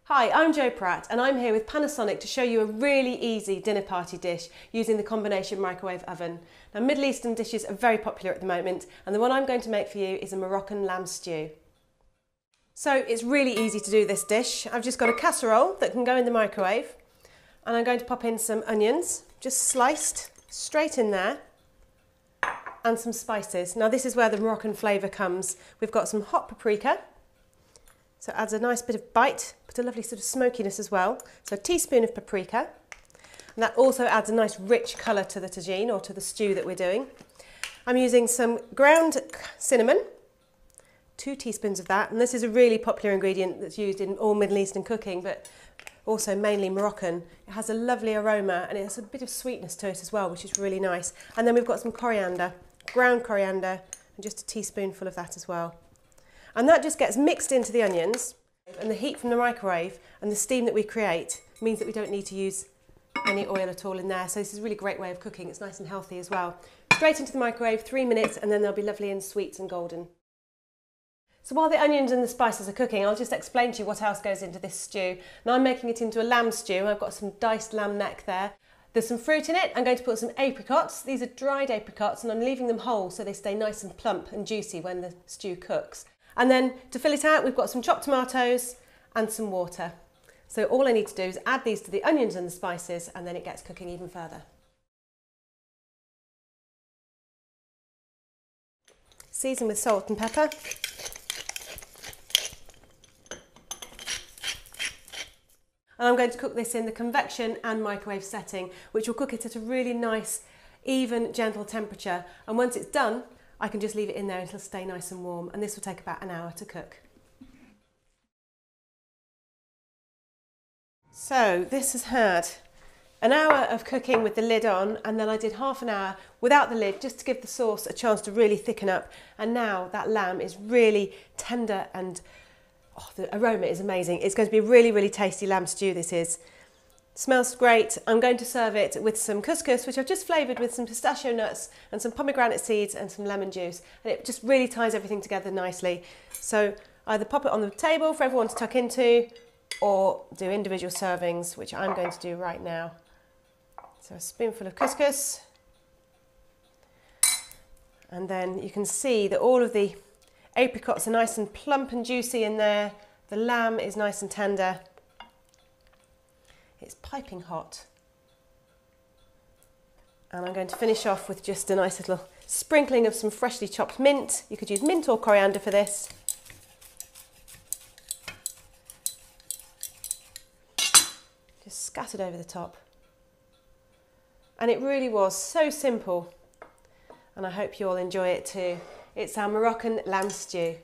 Hi, I'm Jo Pratt and I'm here with Panasonic to show you a really easy dinner party dish using the combination microwave oven. Now, Middle Eastern dishes are very popular at the moment and the one I'm going to make for you is a Moroccan lamb stew. So it's really easy to do this dish. I've just got a casserole that can go in the microwave and I'm going to pop in some onions, just sliced straight in there, and some spices. Now this is where the Moroccan flavour comes. We've got some hot paprika, so it adds a nice bit of bite, but a lovely sort of smokiness as well. So a teaspoon of paprika, and that also adds a nice rich colour to the tagine or to the stew that we're doing. I'm using some ground cinnamon, 2 teaspoons of that, and this is a really popular ingredient that's used in all Middle Eastern cooking, but also mainly Moroccan. It has a lovely aroma and it has a bit of sweetness to it as well, which is really nice. And then we've got some coriander, ground coriander, and just a teaspoonful of that as well. And that just gets mixed into the onions, and the heat from the microwave and the steam that we create means that we don't need to use any oil at all in there. So this is a really great way of cooking. It's nice and healthy as well. Straight into the microwave, 3 minutes, and then they'll be lovely and sweet and golden. So while the onions and the spices are cooking, I'll just explain to you what else goes into this stew. Now I'm making it into a lamb stew. I've got some diced lamb neck there. There's some fruit in it. I'm going to put some apricots. These are dried apricots and I'm leaving them whole so they stay nice and plump and juicy when the stew cooks. And then to fill it out, we've got some chopped tomatoes and some water. So all I need to do is add these to the onions and the spices, and then it gets cooking even further. Season with salt and pepper. And I'm going to cook this in the convection and microwave setting, which will cook it at a really nice, even, gentle temperature. And once it's done, I can just leave it in there and it'll stay nice and warm. And this will take about an hour to cook. So this has had an hour of cooking with the lid on, and then I did half an hour without the lid just to give the sauce a chance to really thicken up. And now that lamb is really tender and the aroma is amazing. It's going to be a really, really tasty lamb stew, this is. Smells great. I'm going to serve it with some couscous, which I've just flavoured with some pistachio nuts and some pomegranate seeds and some lemon juice. And it just really ties everything together nicely. So either pop it on the table for everyone to tuck into or do individual servings, which I'm going to do right now. So a spoonful of couscous. And then you can see that all of the apricots are nice and plump and juicy in there. The lamb is nice and tender. It's piping hot. And I'm going to finish off with just a nice little sprinkling of some freshly chopped mint. You could use mint or coriander for this. Just scattered over the top. And it really was so simple. And I hope you all enjoy it too. It's our Moroccan lamb stew.